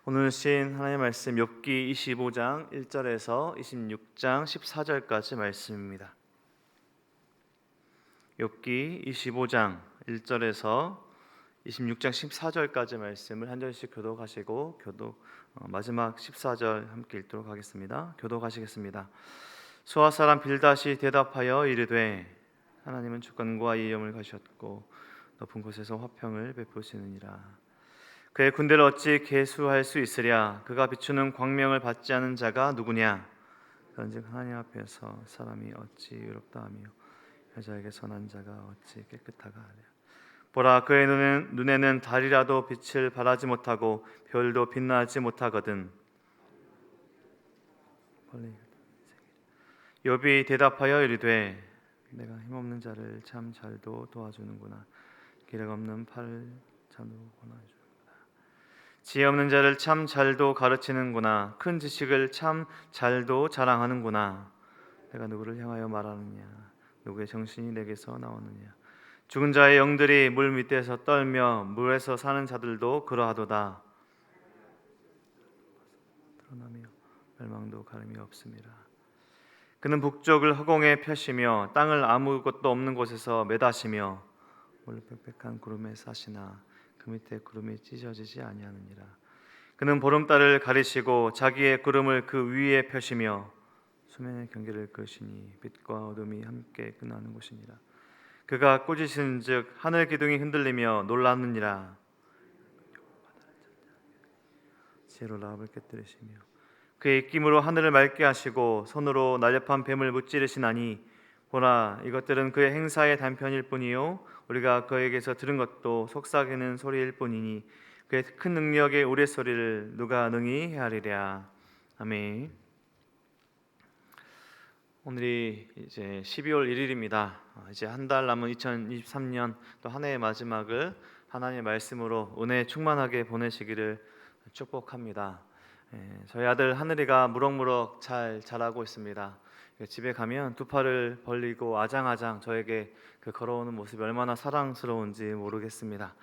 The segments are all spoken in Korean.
오늘 쓰인 하나님의 말씀 욥기 25장 1절에서 26장 14절까지 말씀입니다. 욥기 25장 1절에서 26장 14절까지 말씀을 한 절씩 교독하시고 마지막 14절 함께 읽도록 하겠습니다. 교독하시겠습니다. 수아 사람 빌닷이 대답하여 이르되 하나님은 주권과 이음을 가셨고 높은 곳에서 화평을 베푸시느니라. 그의 군대를 어찌 계수할 수 있으랴. 그가 비추는 광명을 받지 않은 자가 누구냐. 그런즉 하나님 앞에서 사람이 어찌 의롭다 하며 여자에게 선한 자가 어찌 깨끗하가 하랴. 보라, 그의 눈에는 달이라도 빛을 발하지 못하고 별도 빛나지 못하거든. 욥이 대답하여 이르되 내가 힘없는 자를 참 잘도 도와주는구나. 기력 없는 팔을 참도 권하주는구나. 지혜 없는 자를 참 잘도 가르치는구나. 큰 지식을 참 잘도 자랑하는구나. 내가 누구를 향하여 말하느냐. 누구의 정신이 내게서 나오느냐. 죽은 자의 영들이 물 밑에서 떨며 물에서 사는 자들도 그러하도다. 드러나며 멸망도 가름이 없음이라. 그는 북쪽을 허공에 펴시며 땅을 아무것도 없는 곳에서 매다시며 물을 빽빽한 구름에 사시나 그 밑에 구름이 찢어지지 아니하느니라. 그는 보름달을 가리시고 자기의 구름을 그 위에 펴시며 수면의 경계를 그으시니 빛과 어둠이 함께 끝나는 곳이니라. 그가 꾸짖은즉 하늘 기둥이 흔들리며 놀라느니라. 지혜로 라합을 깨뜨리시며 그의 입김으로 하늘을 맑게 하시고 손으로 날렵한 뱀을 무찌르시나니 보라, 이것들은 그의 행사의 단편일 뿐이요 우리가 그에게서 들은 것도 속삭이는 소리일 뿐이니 그의 큰 능력의 우레소리를 누가 능히 헤아리랴. 아멘. 오늘이 이제 12월 1일입니다. 이제 한 달 남은 2023년 또 한 해의 마지막을 하나님의 말씀으로 은혜 충만하게 보내시기를 축복합니다. 저희 아들 하늘이가 무럭무럭 잘 자라고 있습니다. 집에 가면 두 팔을 벌리고 아장아장 저에게 걸어오는 모습이 얼마나 사랑스러운지 모르겠습니다.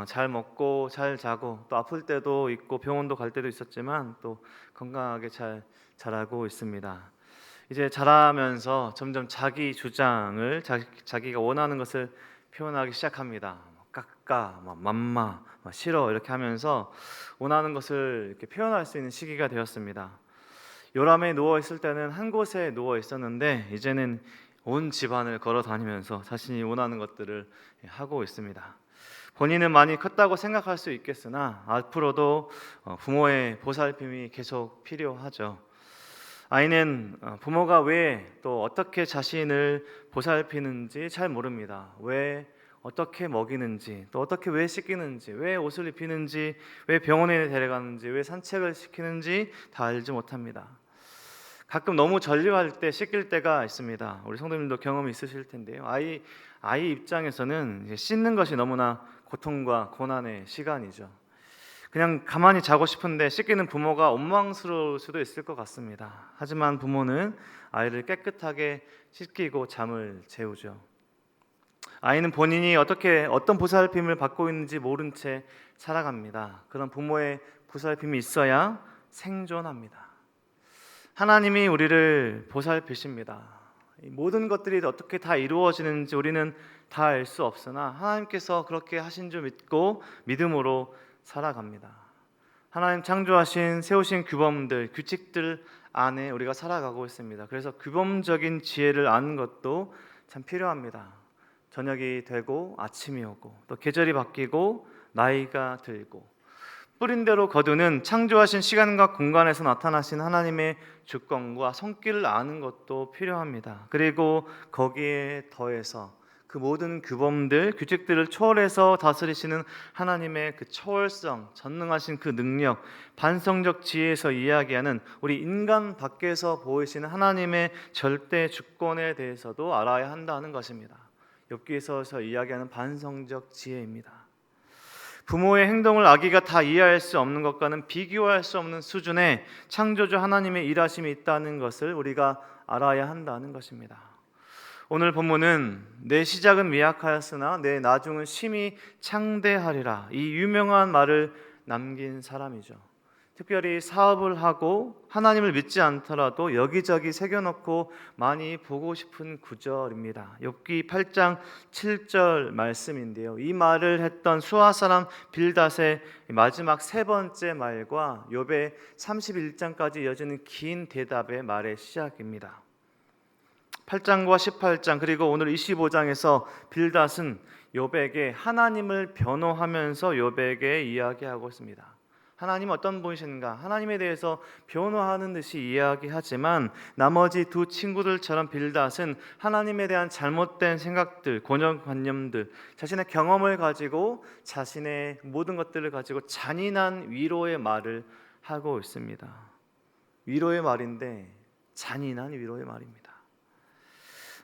잘 먹고 잘 자고 또 아플 때도 있고 병원도 갈 때도 있었지만 또 건강하게 잘 자라고 있습니다. 이제 자라면서 점점 자기 주장을 자기가 원하는 것을 표현하기 시작합니다. 까까, 맘마, 싫어 이렇게 하면서 원하는 것을 이렇게 표현할 수 있는 시기가 되었습니다. 요람에 누워 있을 때는 한 곳에 누워 있었는데 이제는 온 집안을 걸어 다니면서 자신이 원하는 것들을 하고 있습니다. 본인은 많이 컸다고 생각할 수 있겠으나 앞으로도 부모의 보살핌이 계속 필요하죠. 아이는 부모가 왜 또 어떻게 자신을 보살피는지 잘 모릅니다. 왜 어떻게 먹이는지, 또 어떻게 왜 씻기는지, 왜 옷을 입히는지, 왜 병원에 데려가는지, 왜 산책을 시키는지 다 알지 못합니다. 가끔 너무 전류할 때 씻길 때가 있습니다. 우리 성도님도 경험이 있으실 텐데요. 아이 입장에서는 이제 씻는 것이 너무나 고통과 고난의 시간이죠. 그냥 가만히 자고 싶은데 씻기는 부모가 원망스러울 수도 있을 것 같습니다. 하지만 부모는 아이를 깨끗하게 씻기고 잠을 재우죠. 아이는 본인이 어떤 보살핌을 받고 있는지 모른 채 살아갑니다. 그런 부모의 보살핌이 있어야 생존합니다. 하나님이 우리를 보살피십니다. 모든 것들이 어떻게 다 이루어지는지 우리는 다 알 수 없으나 하나님께서 그렇게 하신 줄 믿고 믿음으로 살아갑니다. 하나님 창조하신 세우신 규범들, 규칙들 안에 우리가 살아가고 있습니다. 그래서 규범적인 지혜를 아는 것도 참 필요합니다. 저녁이 되고 아침이 오고 또 계절이 바뀌고 나이가 들고 뿌린 대로 거두는 창조하신 시간과 공간에서 나타나신 하나님의 주권과 손길을 아는 것도 필요합니다. 그리고 거기에 더해서 그 모든 규범들, 규칙들을 초월해서 다스리시는 하나님의 그 초월성, 전능하신 그 능력, 반성적 지혜에서 이야기하는 우리 인간 밖에서 보이시는 하나님의 절대 주권에 대해서도 알아야 한다는 것입니다. 욥기에서 이야기하는 반성적 지혜입니다. 부모의 행동을 아기가 다 이해할 수 없는 것과는 비교할 수 없는 수준의 창조주 하나님의 일하심이 있다는 것을 우리가 알아야 한다는 것입니다. 오늘 본문은 내 시작은 미약하였으나 내 나중은 심히 창대하리라, 이 유명한 말을 남긴 사람이죠. 특별히 사업을 하고 하나님을 믿지 않더라도 여기저기 새겨놓고 많이 보고 싶은 구절입니다. 욥기 8장 7절 말씀인데요. 이 말을 했던 수아 사람 빌닷의 마지막 세 번째 말과 욥의 31장까지 이어지는 긴 대답의 말의 시작입니다. 8장과 18장 그리고 오늘 25장에서 빌닷은 욥에게 하나님을 변호하면서 욥에게 이야기하고 있습니다. 하나님 어떤 분이신가? 하나님에 대해서 변호하는 듯이 이야기하지만 나머지 두 친구들처럼 빌닷은 하나님에 대한 잘못된 생각들, 고정관념들, 자신의 경험을 가지고 자신의 모든 것들을 가지고 잔인한 위로의 말을 하고 있습니다. 위로의 말인데 잔인한 위로의 말입니다.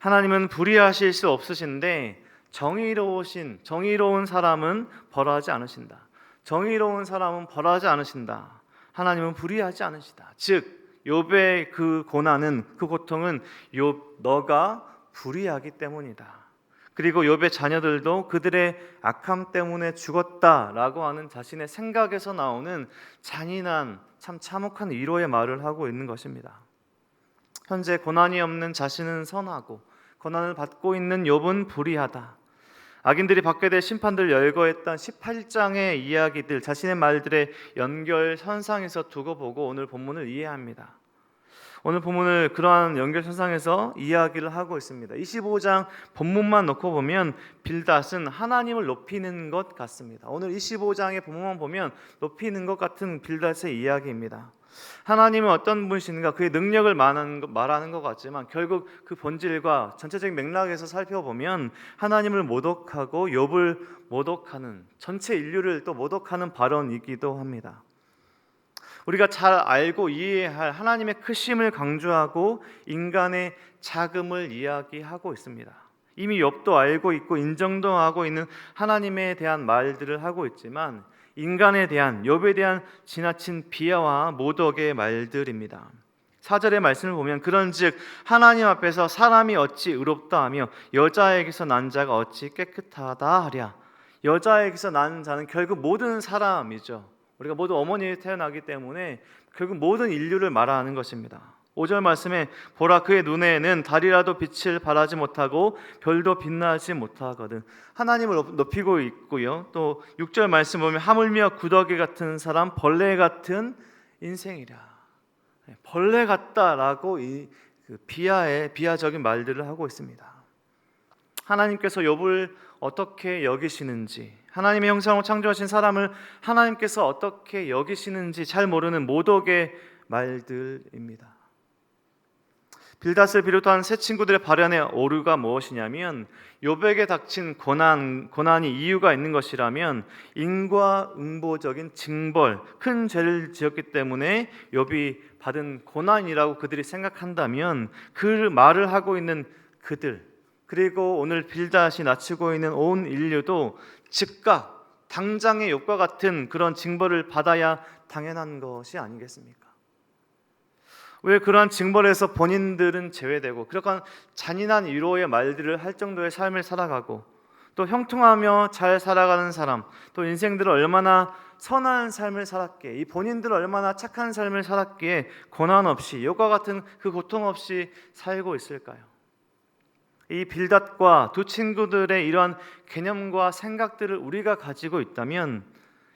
하나님은 불의하실 수 없으신데 정의로운 사람은 벌하지 않으신다. 정의로운 사람은 벌하지 않으신다. 하나님은 불의하지 않으시다. 즉 욥의 그 고난은, 그 고통은 욥 너가 불의하기 때문이다. 그리고 욥의 자녀들도 그들의 악함 때문에 죽었다라고 하는 자신의 생각에서 나오는 잔인한 참 참혹한 위로의 말을 하고 있는 것입니다. 현재 고난이 없는 자신은 선하고 고난을 받고 있는 욥은 불의하다. 악인들이 받게 될 심판들을 열거했던 18장의 이야기들, 자신의 말들의 연결선상에서 두고 보고 오늘 본문을 이해합니다. 오늘 본문을 그러한 연결선상에서 이야기를 하고 있습니다. 25장 본문만 놓고 보면 빌닷은 하나님을 높이는 것 같습니다. 오늘 25장의 본문만 보면 높이는 것 같은 빌닷의 이야기입니다. 하나님은 어떤 분이신가, 그의 능력을 말하는 것 같지만 결국 그 본질과 전체적인 맥락에서 살펴보면 하나님을 모독하고 욥을 모독하는, 전체 인류를 또 모독하는 발언이기도 합니다. 우리가 잘 알고 이해할 하나님의 크심을 강조하고 인간의 작음을 이야기하고 있습니다. 이미 욥도 알고 있고 인정도 하고 있는 하나님에 대한 말들을 하고 있지만 인간에 대한, 욥에 대한 지나친 비하와 모독의 말들입니다. 4절의 말씀을 보면 그런즉 하나님 앞에서 사람이 어찌 의롭다 하며 여자에게서 난 자가 어찌 깨끗하다 하랴. 여자에게서 난 자는 결국 모든 사람이죠. 우리가 모두 어머니에 태어나기 때문에 결국 모든 인류를 말하는 것입니다. 5절 말씀에 보라 그의 눈에는 달이라도 빛을 발하지 못하고 별도 빛나지 못하거든. 하나님을 높이고 있고요. 또 6절 말씀 보면 하물며 구더기 같은 사람, 벌레 같은 인생이라. 벌레 같다라고 이 비하적인 말들을 하고 있습니다. 하나님께서 욥을 어떻게 여기시는지, 하나님의 형상으로 창조하신 사람을 하나님께서 어떻게 여기시는지 잘 모르는 모독의 말들입니다. 빌닷을 비롯한 세 친구들의 발언의 오류가 무엇이냐면 욥에게 닥친 고난이 이유가 있는 것이라면 인과응보적인 징벌, 큰 죄를 지었기 때문에 욥이 받은 고난이라고 그들이 생각한다면 그 말을 하고 있는 그들, 그리고 오늘 빌닷이 낮추고 있는 온 인류도 즉각 당장의 욥과 같은 그런 징벌을 받아야 당연한 것이 아니겠습니까? 왜 그러한 징벌에서 본인들은 제외되고 그러한 잔인한 위로의 말들을 할 정도의 삶을 살아가고 또 형통하며 잘 살아가는 사람, 또 인생들을 얼마나 선한 삶을 살았기에, 이 본인들은 얼마나 착한 삶을 살았기에 고난 없이, 욥과 같은 그 고통 없이 살고 있을까요? 이 빌닷과 두 친구들의 이러한 개념과 생각들을 우리가 가지고 있다면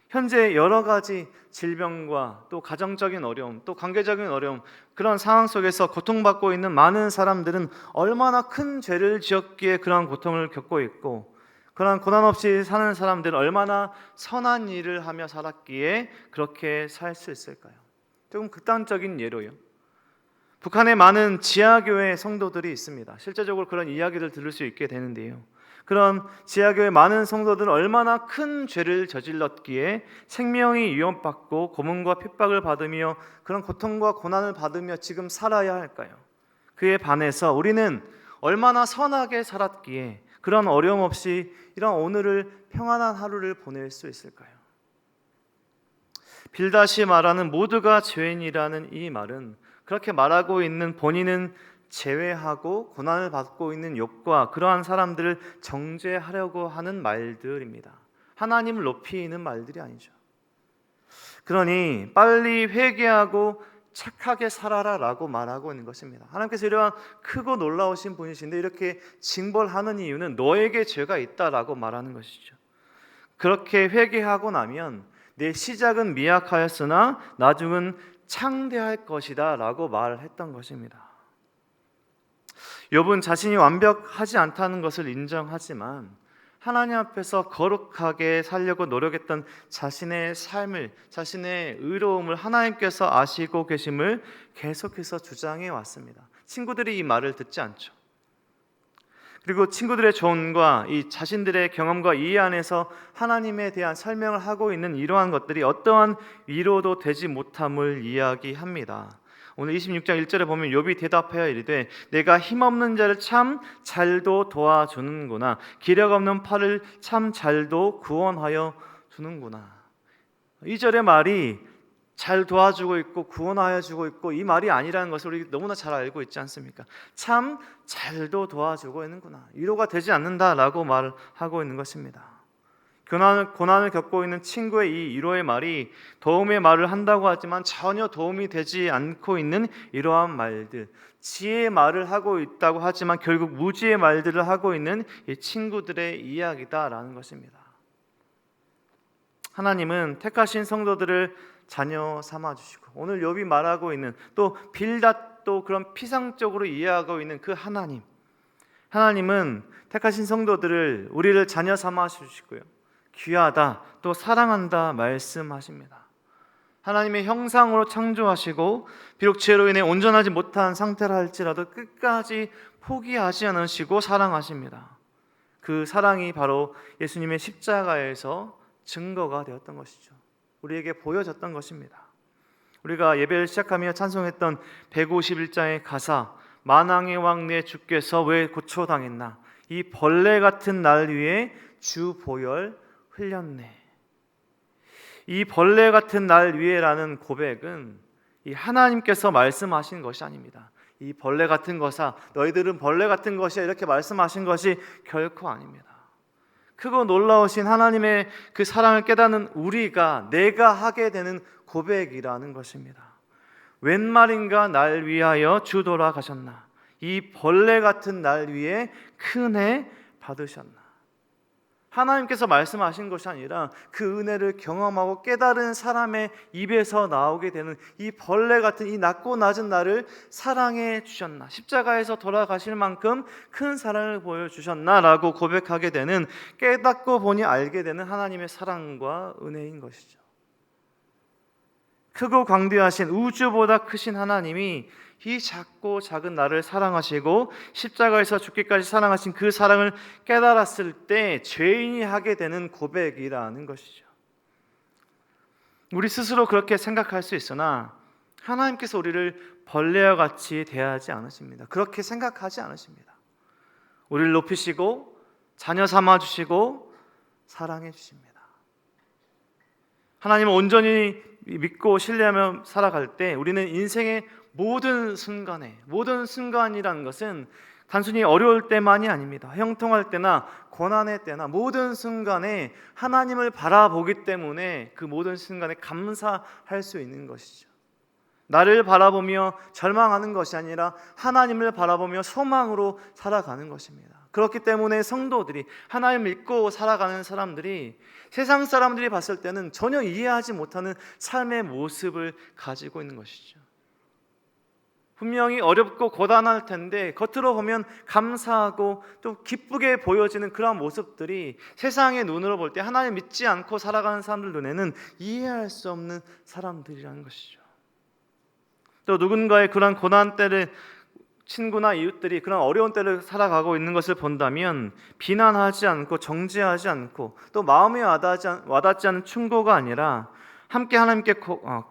현재 여러 가지 질병과 또 가정적인 어려움, 또 관계적인 어려움, 그런 상황 속에서 고통받고 있는 많은 사람들은 얼마나 큰 죄를 지었기에 그러한 고통을 겪고 있고, 그러한 고난 없이 사는 사람들은 얼마나 선한 일을 하며 살았기에 그렇게 살 수 있을까요? 조금 극단적인 예로요, 북한에 많은 지하교회 성도들이 있습니다. 실제적으로 그런 이야기를 들을 수 있게 되는데요, 그런 지하교회 많은 성도들은 얼마나 큰 죄를 저질렀기에 생명이 위협받고 고문과 핍박을 받으며 그런 고통과 고난을 받으며 지금 살아야 할까요? 그에 반해서 우리는 얼마나 선하게 살았기에 그런 어려움 없이 이런 오늘을 평안한 하루를 보낼 수 있을까요? 빌닷이 말하는 모두가 죄인이라는 이 말은 그렇게 말하고 있는 본인은 제외하고 고난을 받고 있는 욥과 그러한 사람들을 정죄하려고 하는 말들입니다. 하나님을 높이는 말들이 아니죠. 그러니 빨리 회개하고 착하게 살아라라고 말하고 있는 것입니다. 하나님께서 이러한 크고 놀라우신 분이신데 이렇게 징벌하는 이유는 너에게 죄가 있다라고 말하는 것이죠. 그렇게 회개하고 나면 내 시작은 미약하였으나 나중은 창대할 것이다 라고 말했던 것입니다. 욥은 자신이 완벽하지 않다는 것을 인정하지만 하나님 앞에서 거룩하게 살려고 노력했던 자신의 삶을, 자신의 의로움을 하나님께서 아시고 계심을 계속해서 주장해 왔습니다. 친구들이 이 말을 듣지 않죠. 그리고 친구들의 조언과 이 자신들의 경험과 이해 안에서 하나님에 대한 설명을 하고 있는 이러한 것들이 어떠한 위로도 되지 못함을 이야기합니다. 오늘 26장 1절에 보면 욥이 대답하여 이르되 내가 힘없는 자를 참 잘도 도와주는구나, 기력 없는 팔을 참 잘도 구원하여 주는구나. 2절의 말이 잘 도와주고 있고 구원하여 주고 있고 이 말이 아니라는 것을 우리 너무나 잘 알고 있지 않습니까? 참 잘도 도와주고 있는구나, 위로가 되지 않는다라고 말하고 있는 것입니다. 고난을 겪고 있는 친구의 이 위로의 말이 도움의 말을 한다고 하지만 전혀 도움이 되지 않고 있는 이러한 말들, 지혜의 말을 하고 있다고 하지만 결국 무지의 말들을 하고 있는 이 친구들의 이야기다라는 것입니다. 하나님은 택하신 성도들을 자녀 삼아 주시고 오늘 욥이 말하고 있는 또 빌닷도 그런 피상적으로 이해하고 있는 그 하나님은 택하신 성도들을 우리를 자녀 삼아 주시고요, 귀하다 또 사랑한다 말씀하십니다. 하나님의 형상으로 창조하시고 비록 죄로 인해 온전하지 못한 상태라 할지라도 끝까지 포기하지 않으시고 사랑하십니다. 그 사랑이 바로 예수님의 십자가에서 증거가 되었던 것이죠. 우리에게 보여졌던 것입니다. 우리가 예배를 시작하며 찬송했던 151장의 가사, 만왕의 왕 내 주께서 왜 고초당했나, 이 벌레 같은 날 위에 주 보혈 흘렸네. 이 벌레 같은 날 위에라는 고백은 이 하나님께서 말씀하신 것이 아닙니다. 이 벌레 같은 것아, 너희들은 벌레 같은 것이야, 이렇게 말씀하신 것이 결코 아닙니다. 크고 놀라우신 하나님의 그 사랑을 깨닫는 우리가 내가 하게 되는 고백이라는 것입니다. 웬 말인가 날 위하여 주 돌아가셨나, 이 벌레 같은 날 위에 큰 해 받으셨나. 하나님께서 말씀하신 것이 아니라 그 은혜를 경험하고 깨달은 사람의 입에서 나오게 되는 이 벌레 같은 이 낮고 낮은 나를 사랑해 주셨나, 십자가에서 돌아가실 만큼 큰 사랑을 보여주셨나 라고 고백하게 되는, 깨닫고 보니 알게 되는 하나님의 사랑과 은혜인 것이죠. 크고 광대하신 우주보다 크신 하나님이 이 작고 작은 나를 사랑하시고 십자가에서 죽기까지 사랑하신 그 사랑을 깨달았을 때 죄인이 하게 되는 고백이라는 것이죠. 우리 스스로 그렇게 생각할 수 있으나 하나님께서 우리를 벌레와 같이 대하지 않으십니다. 그렇게 생각하지 않으십니다. 우리를 높이시고 자녀 삼아 주시고 사랑해 주십니다. 하나님을 온전히 믿고 신뢰하며 살아갈 때 우리는 인생의 모든 순간이라는 것은 단순히 어려울 때만이 아닙니다. 형통할 때나 고난의 때나 모든 순간에 하나님을 바라보기 때문에 그 모든 순간에 감사할 수 있는 것이죠. 나를 바라보며 절망하는 것이 아니라 하나님을 바라보며 소망으로 살아가는 것입니다. 그렇기 때문에 성도들이, 하나님을 믿고 살아가는 사람들이 세상 사람들이 봤을 때는 전혀 이해하지 못하는 삶의 모습을 가지고 있는 것이죠. 분명히 어렵고 고단할 텐데 겉으로 보면 감사하고 또 기쁘게 보여지는 그런 모습들이 세상의 눈으로 볼 때 하나님 믿지 않고 살아가는 사람들 눈에는 이해할 수 없는 사람들이라는 것이죠. 또 누군가의 그런 고난 때를, 친구나 이웃들이 그런 어려운 때를 살아가고 있는 것을 본다면 비난하지 않고 정죄하지 않고 또 마음에 와닿지 않은 충고가 아니라 함께 하나님께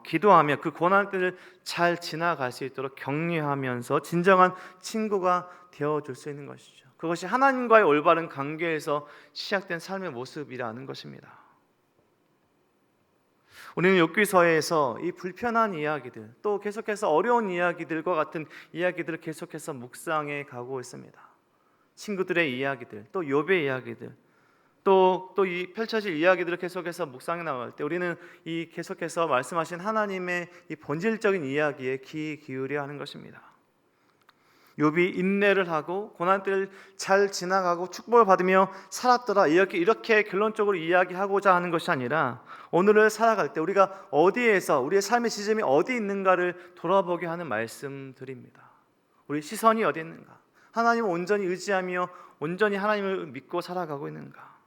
기도하며 그 고난 때를 잘 지나갈 수 있도록 격려하면서 진정한 친구가 되어줄 수 있는 것이죠. 그것이 하나님과의 올바른 관계에서 시작된 삶의 모습이라는 것입니다. 우리는 욥기서에서 이 불편한 이야기들, 또 계속해서 어려운 이야기들과 같은 이야기들을 계속해서 묵상해 가고 있습니다. 친구들의 이야기들, 또 욥의 이야기들, 또 이 펼쳐질 이야기들을 계속해서 묵상해 나갈 때 우리는 이 계속해서 말씀하신 하나님의 이 본질적인 이야기에 귀 기울여야 하는 것입니다. 욥이 인내를 하고 고난 때를 잘 지나가고 축복을 받으며 살았더라, 이렇게 결론적으로 이야기하고자 하는 것이 아니라 오늘을 살아갈 때 우리가 어디에서 우리의 삶의 지점이 어디 있는가를 돌아보게 하는 말씀들입니다. 우리 시선이 어디 있는가? 하나님을 온전히 의지하며 온전히 하나님을 믿고 살아가고 있는가?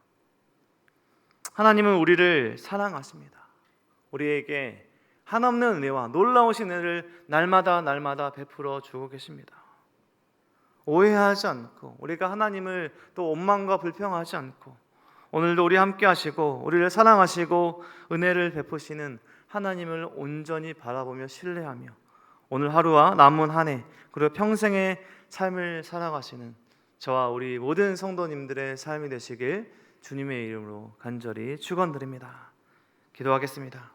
하나님은 우리를 사랑하십니다. 우리에게 한없는 은혜와 놀라우신 은혜를 날마다 베풀어 주고 계십니다. 오해하지 않고 우리가 하나님을 또 원망과 불평하지 않고 오늘도 우리 함께 하시고 우리를 사랑하시고 은혜를 베푸시는 하나님을 온전히 바라보며 신뢰하며 오늘 하루와 남은 한 해 그리고 평생의 삶을 살아가시는 저와 우리 모든 성도님들의 삶이 되시길 주님의 이름으로 간절히 축원드립니다. 기도하겠습니다.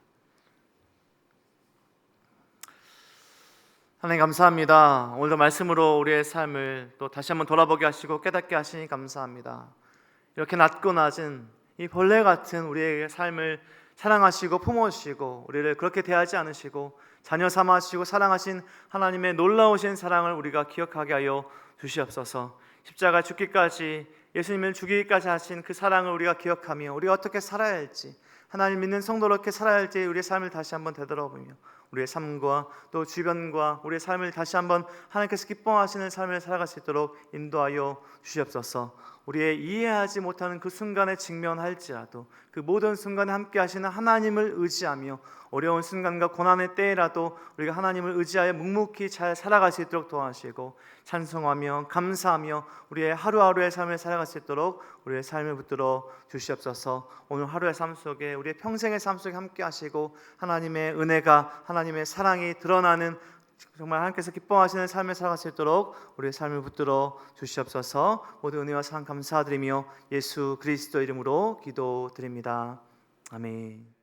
하나님 감사합니다. 오늘도 말씀으로 우리의 삶을 또 다시 한번 돌아보게 하시고 깨닫게 하시니 감사합니다. 이렇게 낮고 낮은 이 벌레 같은 우리의 삶을 사랑하시고 품어주시고 우리를 그렇게 대하지 않으시고 자녀 삼아주시고 사랑하신 하나님의 놀라우신 사랑을 우리가 기억하게 하여 주시옵소서. 십자가 죽기까지 예수님을 죽이기까지 하신 그 사랑을 우리가 기억하며 우리가 어떻게 살아야 할지 하나님 믿는 성도로 어떻게 살아야 할지 우리의 삶을 다시 한번 되돌아보며 우리의 삶과 또 주변과 우리의 삶을 다시 한번 하나님께서 기뻐하시는 삶을 살아갈 수 있도록 인도하여 주시옵소서. 우리의 이해하지 못하는 그 순간에 직면할지라도 그 모든 순간에 함께 하시는 하나님을 의지하며 어려운 순간과 고난의 때라도 우리가 하나님을 의지하여 묵묵히 잘 살아갈 수 있도록 도와주시고 찬송하며 감사하며 우리의 하루하루의 삶을 살아갈 수 있도록 우리의 삶을 붙들어 주시옵소서. 오늘 하루의 삶 속에 우리의 평생의 삶 속에 함께 하시고 하나님의 은혜가 하나님의 사랑이 드러나는 정말 하나님께서 기뻐하시는 삶을 살아갈 수 있도록 우리의 삶을 붙들어 주시옵소서. 모든 은혜와 사랑 감사드리며 예수 그리스도 이름으로 기도드립니다. 아멘.